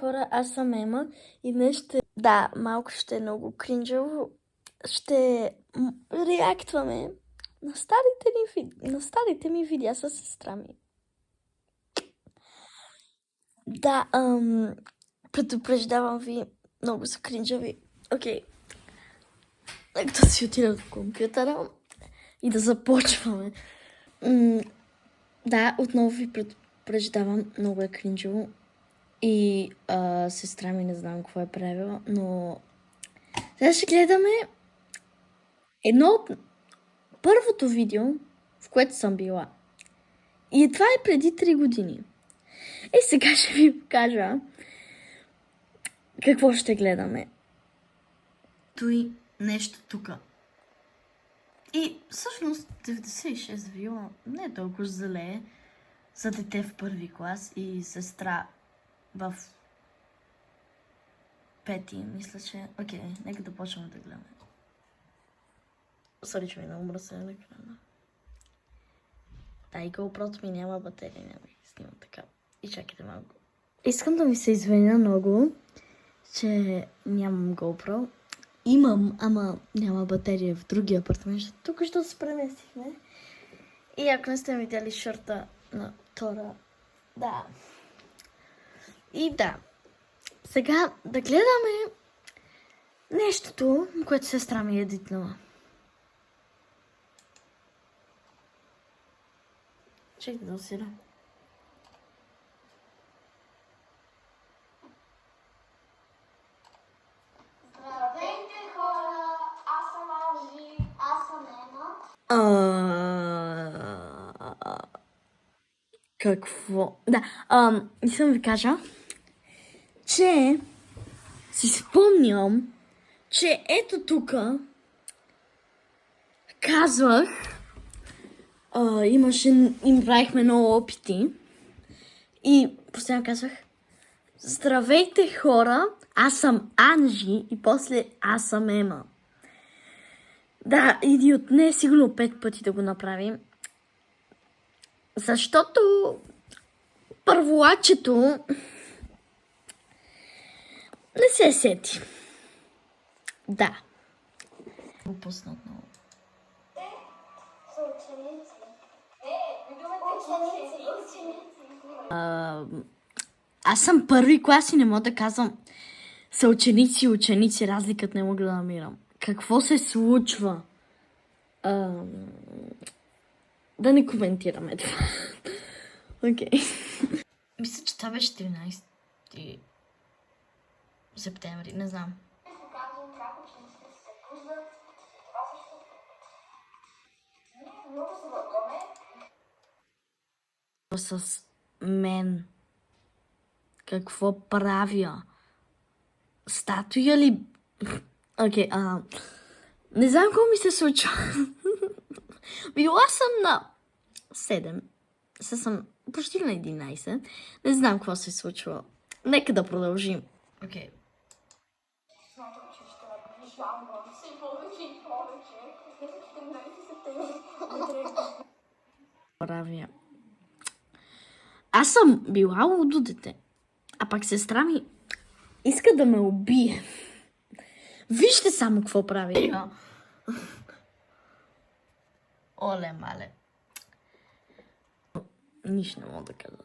хора, аз съм Ема и днес ще... Да, малко ще е много кринжово. Ще реактваме на старите ми видеа с сестра ми. Да, предупреждавам ви, много са кринжови. Окей. Нека да си отида до компютъра и да започваме. Да, отново ви предупреждавам, много е кринжово. И сестра ми не знам какво е правила, но сега ще гледаме едно от първото видео, в което съм била. И това е преди 3 години. И сега ще ви покажа какво ще гледаме. Той нещо тук. И всъщност 96 вила не е толкова зле за дете в първи клас и сестра в пети, мисля, че... Окей, нека да почваме да гледаме. Сори, че ми на умръсен на екрана. Да, и GoPro-то ми няма батерия, няма да снимам така. И чакайте малко. Искам да ви се извиня много, че нямам GoPro. Имам, ама няма батерия в другия апартамент. Тук ще се преместихме. И ако не сте видяли шорта на Тора, да. И да. Сега да гледаме нещото, което сестра ми е едитнала. Чекай да усиля. Здравейте, хора! Аз съм Анжи, аз съм Ема. Какво? Да, искам да ви кажа, че си спомням, че ето тук казвах, им правихме много опити и постоянно казвах: здравейте, хора, аз съм Анжи и после аз съм Ема. Да, иди отне сигурно 5 пъти да го направим. Защото първолачето не се сети. Да. Опусна отново. Те са ученици. Ученици. Аз съм първи клас и не мога да казвам са ученици, разликата не мога да намирам. Какво се случва? Да не коментираме това. Окей. Мисля, че това беше 13 септември, не знам. Казвам как учениците се пуснат. Това също. Много се върваме. С мен. Какво правя? Статуя ли? Окей, не знам какво ми се случва. Била съм на 7. Сега съм почти на 11. Не знам какво се случва. Нека да продължим. Окей. Смятам, че ще наближавам все повече и повече. След 14 септември. Правя. Аз съм била лудо дете. А пак сестра ми иска да ме убие. Вижте само какво прави. Оле, мале. Нищо не мога да кажа.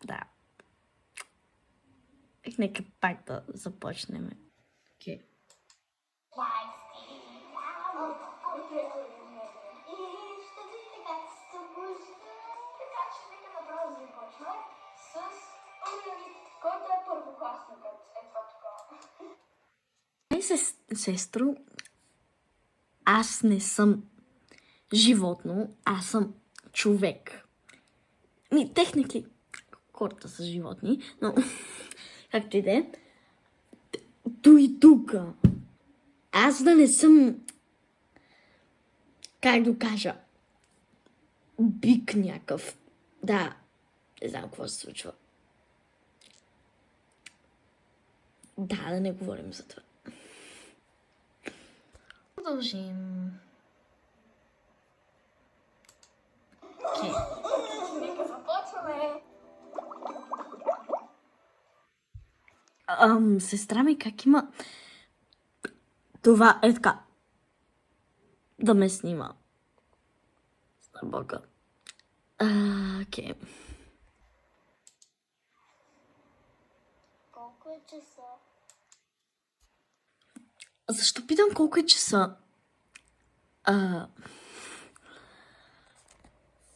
Да. Нека пак да започнем. Окей. И ще видите как се събужда. Така че нека направо започна с Олег, който е първокласникът. Е това такова. Сестро, аз не съм животно, аз съм човек. Техники, хората са животни, но както и да е. Той тука. Аз да не съм, как да кажа, бик някакъв. Да, не знам какво се случва. Да не говорим за това. Продължим. Окей. Нека започваме. сестра ми как има това е така да ме снима. За Бога. Окей. Колко е часа? Защо питам колко е часа?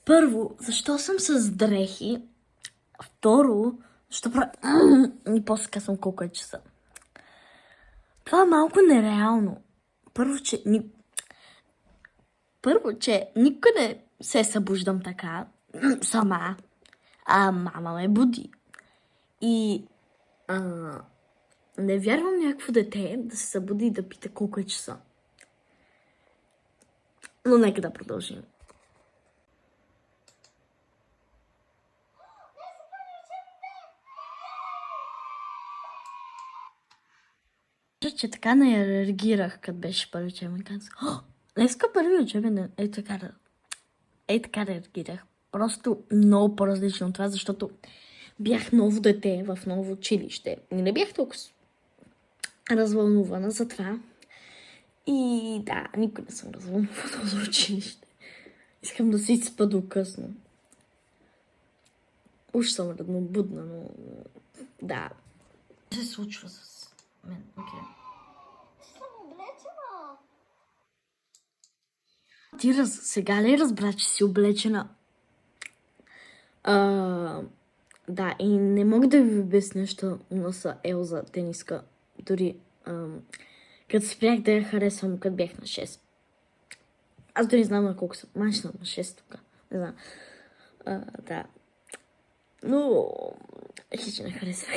Първо, защо съм с дрехи? Второ, защо и после казвам колко е часа. Това е малко нереално. Първо, че никога не се събуждам така сама, а мама ме буди. И не вярвам някакво дете да се събуди и да пита колко е часа. Но нека да продължим. Че така не реагирах, като беше първи учебен клас. Днеска първи учебен ден. Така реагирах. Просто много по-различно от това, защото бях ново дете в ново училище. И не бях толкова развълнувана за това. И да, никога не съм развълнувана за училище. Искам да си спа до късно. Уж съм равнобудна, но да. Какво се случва с мен? Окей. Съм облечена. Ти сега ли разбра, че си облечена? Да, и не мога да ви обясня, що носа Елза тениска. Дори като спрях да я харесвам, като бях на 6. Аз дори знам на колко съм. Мачна на 6 тук. Не знам. Да. Но хич не харесвах.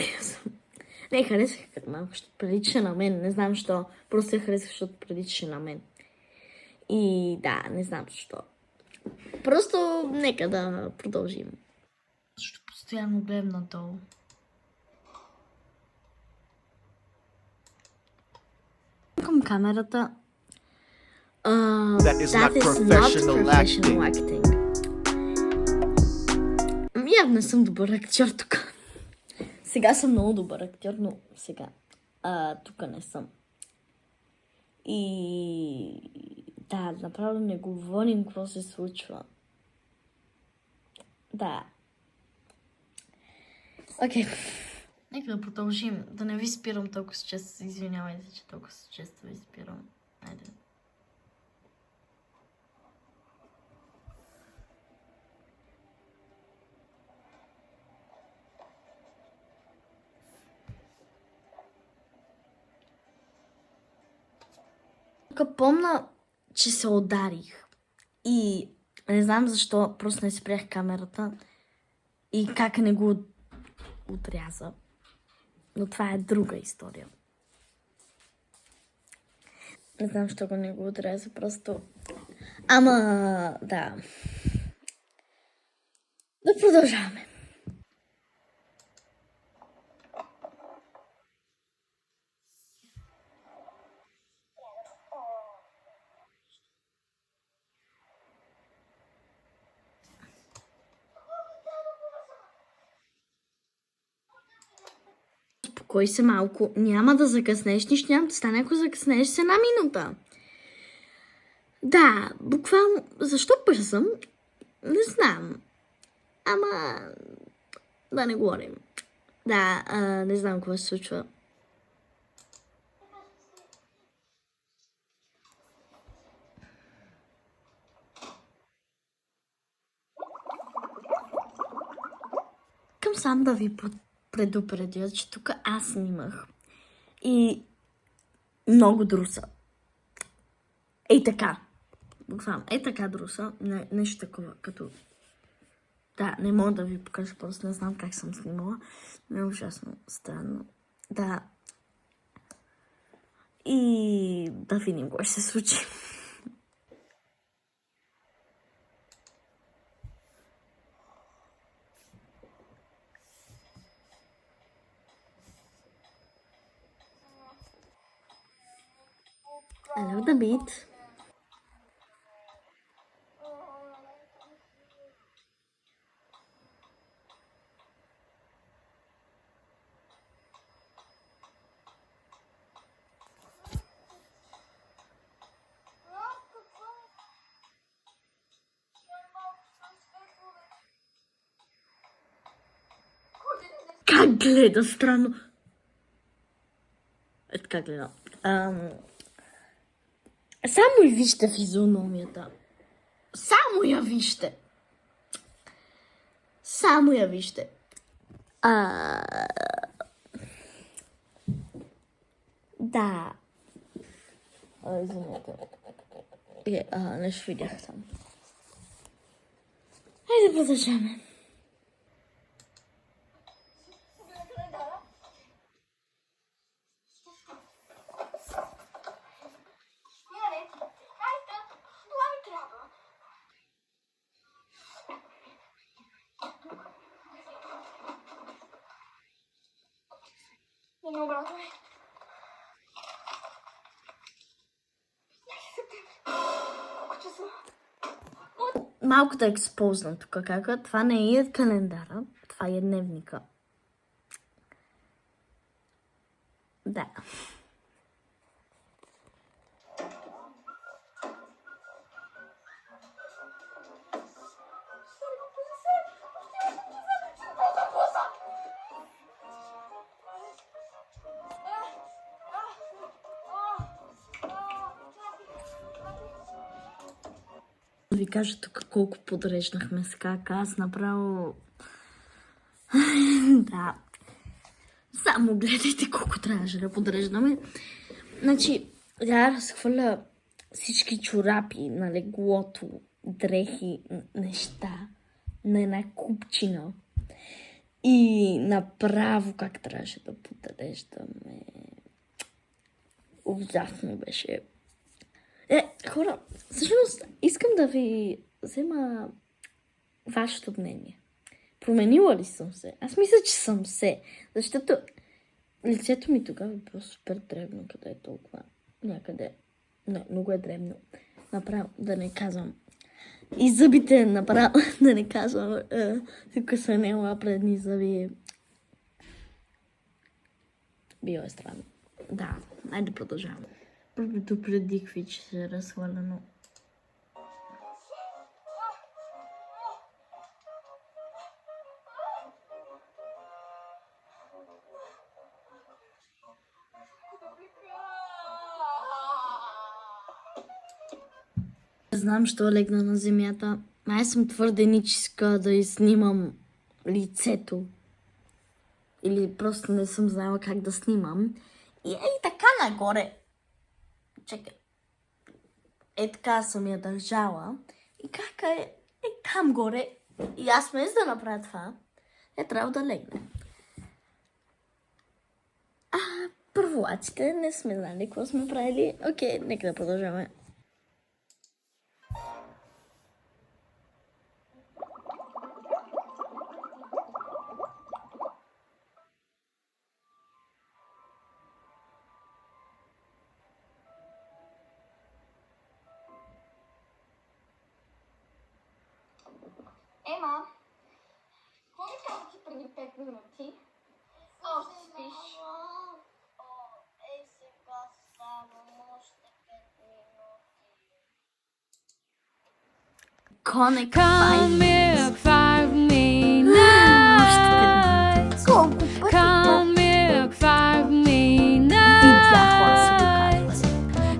Не харесвах като малко, защото прилича на мен. Не знам защо. Просто я харесвах, защото прилича на мен. И да, не знам защо. Просто нека да продължим. Защото постоянно гледам надолу. Към камерата. That is not professional acting. Явно не съм добър актьор тук. Сега съм много добър актьор, но сега тук не съм. И да, направо не говорим какво се случва. Да. Окей. Нека да продължим. Да не ви спирам толкова често. Извинявайте, че толкова често ви спирам. Айде. Тук помня, че се ударих. И не знам защо, просто не спрях камерата. И как не го отряза. Но това е друга история. Не знам, защо го не го отряза, просто... Ама, да. Да продължаваме. Успокой се малко. Няма да закъснеш, нищо няма да стане, ако закъснеш с 1 минута. Да, буквално... Защо бързам? Не знам. Ама... Да не говорим. Да, не знам какво се случва. Искам сам да ви предупредя, че тук аз снимах. И много друса. Ей така. Буквално. Ей така друса. Нещо такова, като... Да, не мога да ви покажа, просто не знам как съм снимала. Но е ужасно странно. Да. И да видим какво ще се случи. I love the beat. гледа странно. Е така гледа. Само и вижте физиономията. Само я вижте. Само я вижте. Да. Извинете. Нещо видях там. Хайде продължаваме. Нали? Хайде, това ми трябва. И обратно. Колко часа? Малко да експознам тук, кака. Това не е календара, това е дневника. Да. Да ви кажа тук колко подреждахме с кака. Аз направо... Да. Само гледайте колко трябваше да подреждаме. Значи, тя разхвърля всички чорапи на леглото, дрехи, неща на една купчина. И направо как трябваше да подреждаме. Ужасно беше. Хора, всъщност искам да ви взема вашето мнение. Променила ли съм се? Аз мисля, че съм се. Защото лицето ми тогава е било супер дребно, къде е толкова. Някъде. Не, много е дребно. Направо да не казвам. И зъбите направо да не казвам. Тук са нела предни зъби. Било е странно. Да, айде да продължаваме. Първото предикви, че се е разхвърлено. Знам, що легна на земята. Май съм твърде ническа да изснимам лицето. Или просто не съм знала как да снимам. И така нагоре. Чекай. Така съм я държала. И как е там горе. И аз вместо да направя това, трябва да легне. Първолаците не сме знали какво сме правили. Окей, нека да продължаваме. Ема, какво ми каза ти преди 5 минути? Още спиш. Сега само още 5 минути. Коник Come here, 5 minutes. Колко пъти? Come here, 5 Видях хора са го minutes. казвали.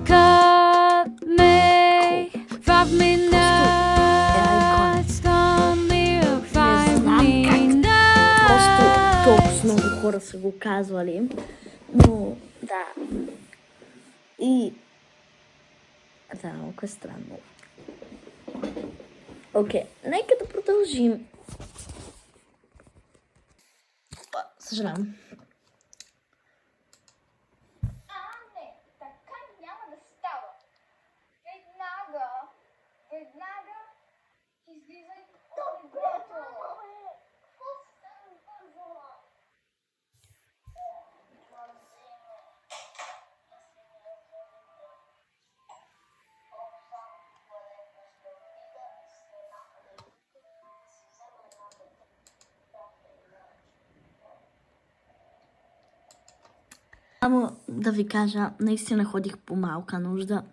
Come here, 5 minutes. Come here, 5 minutes. Просто толкова много хора са го казвали. Но, да. И... Да, малко е странно. Окей, нека да продължим. Съжалявам. Не, така няма да става. Веднага излизай от леглото. Какво става бързо? Само да ви кажа, наистина ходих по малка нужда.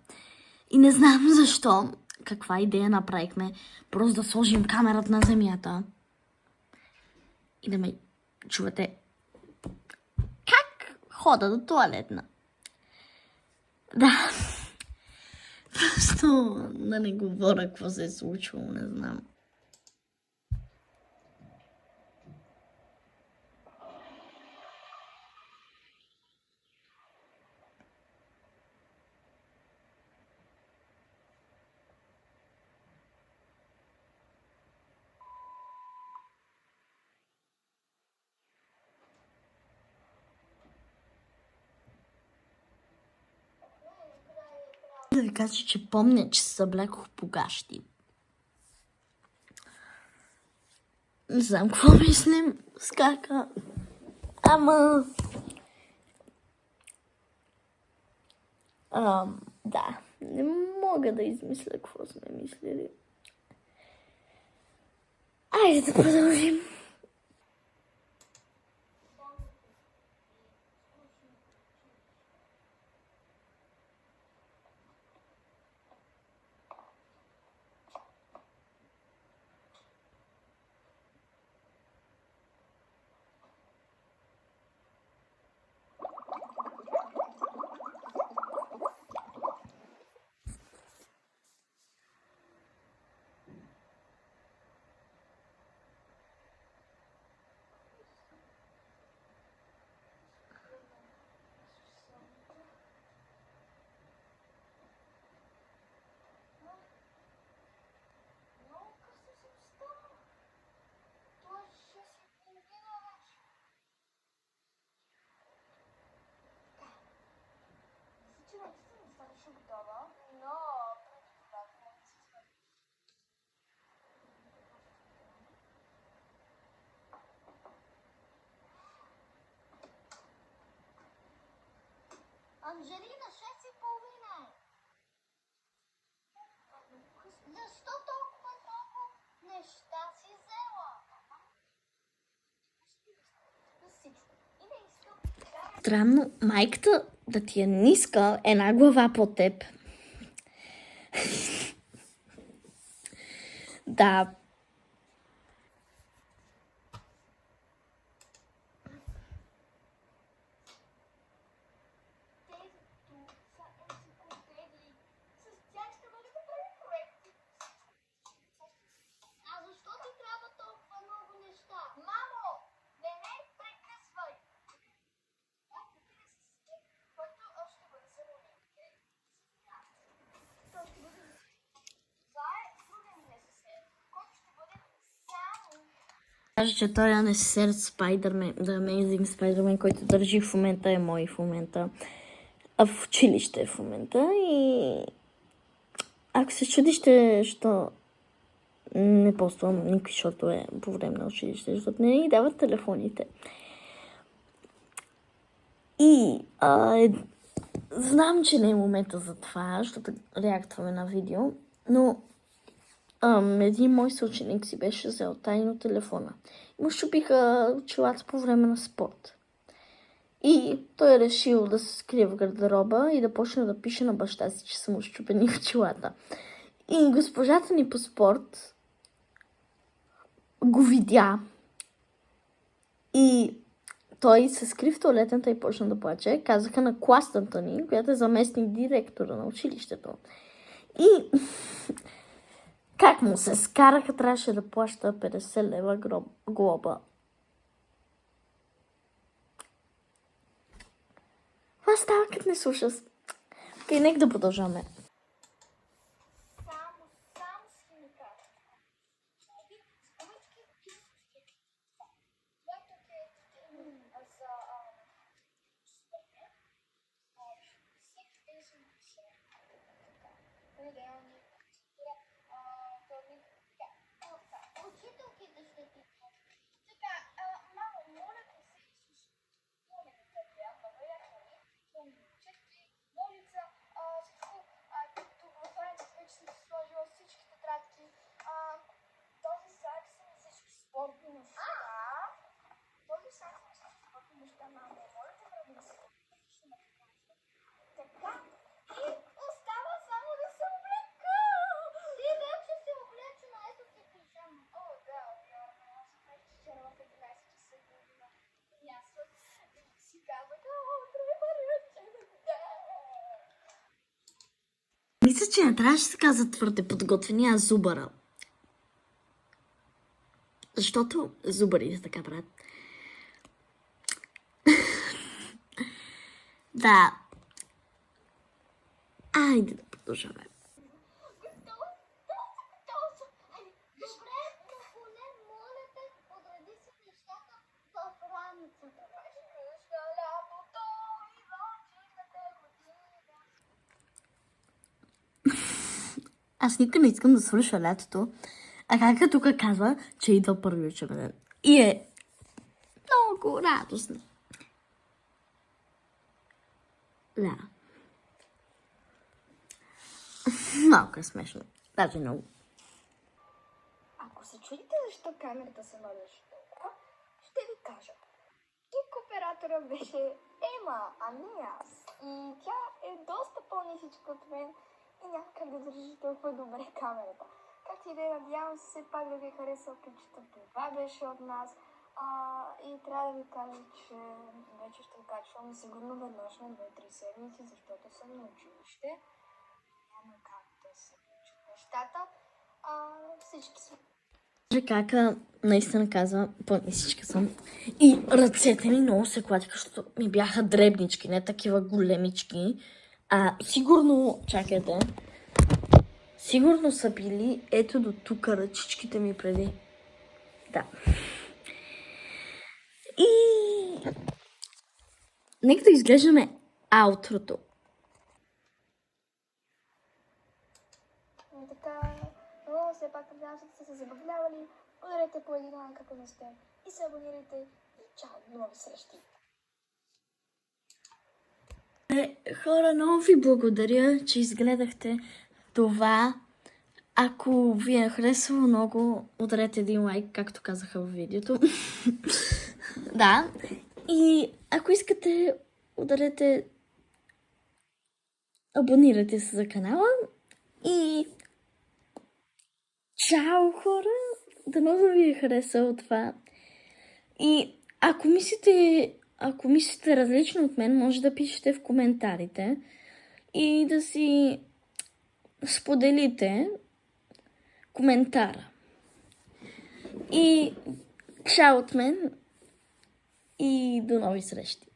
И не знам защо, каква идея направихме. Просто да сложим камерата на земята. И да ме чувате хода до туалетна. Да. Просто да не говоря какво се е случило, не знам. Да ви кажа, че помня, че се съблякох по гащи. Не знам какво мислим с кака. Ама... да, не мога да измисля какво сме мислили. Айде да продължим. Анжелина, 6:30 е. Защо толкова много неща си взела? Всичко. И не искам. Странно, майката да ти е ниска, една глава под теб. Да. Кажа, че той е несесер Спайдърмен, The Amazing Spider-Man, който държи в момента, е мой в момента. А в училище е в момента и... Ако се чудище, що не поствам никакви шотове по време на училище, защото не ни дават телефоните. И знам, че не е момента за това, защото реактваме на видео, но един мой съученик си беше взел тайно телефона. И му щупиха очилата по време на спорт. И той е решил да се скрие в гардероба и да почне да пише на баща си, че са му щупени очилата. И госпожата ни по спорт го видя. И той се скри в туалетната и почна да плаче. Казаха на класната ни, която е заместник директора на училището. И как му се скараха, трябваше да плаща 50 лева глоба. Това става, като не слуша. Окей, нека да продължаваме. Така, и остава само да се облека. Мисля, че не трябваше да се казва твърде подготвени, а зубъра. Защото зубарите така правят. Да. Айде да продължаваме. Добре, поне моля те, подреди си нещата в раницата. Кръща лятото и зимната година. Аз никога не искам да свърша лятото. А кака тук казва, че идва първи учебен ден. И е много радостно. Да. Малко е смешно. Даже много. Ако се чудите защо камерата се мъдеше толкова, ще ви кажа. Тук оператора беше Ема, а не аз. И тя е доста по-нисичка от мен и няма как да държи толкова добре камерата. Както и да е, надявам се все пак да ви е харесал клипчето. Това беше от нас. И трябва да ви кажа, че вече ще качвам сигурно веднъж на 2-3 седмици, защото съм на училище. Няма как да се учат нещата. Всички са. Кака наистина казва, по-нисичка съм. И ръцете ми много се клатиха, защото ми бяха дребнички, не такива големички. Сигурно, чакайте, сигурно са били ето до тук ръчичките ми преди. Да. И нека да изглеждаме аутрото. И така, но все пак надявам се да сте се забавлявали. Ударете по един лайк, ако не сте. И се абонирайте. И чао, до нови срещи. Хора, много ви благодаря, че изгледахте това. Ако ви е харесало много, ударете един лайк, както казаха в видеото. Да. И ако искате, ударете, абонирайте се за канала. И чао, хора! Дано да ви е харесало това. И ако мислите различно от мен, може да пишете в коментарите и да си споделите коментара. И чао от мен и до нови срещи!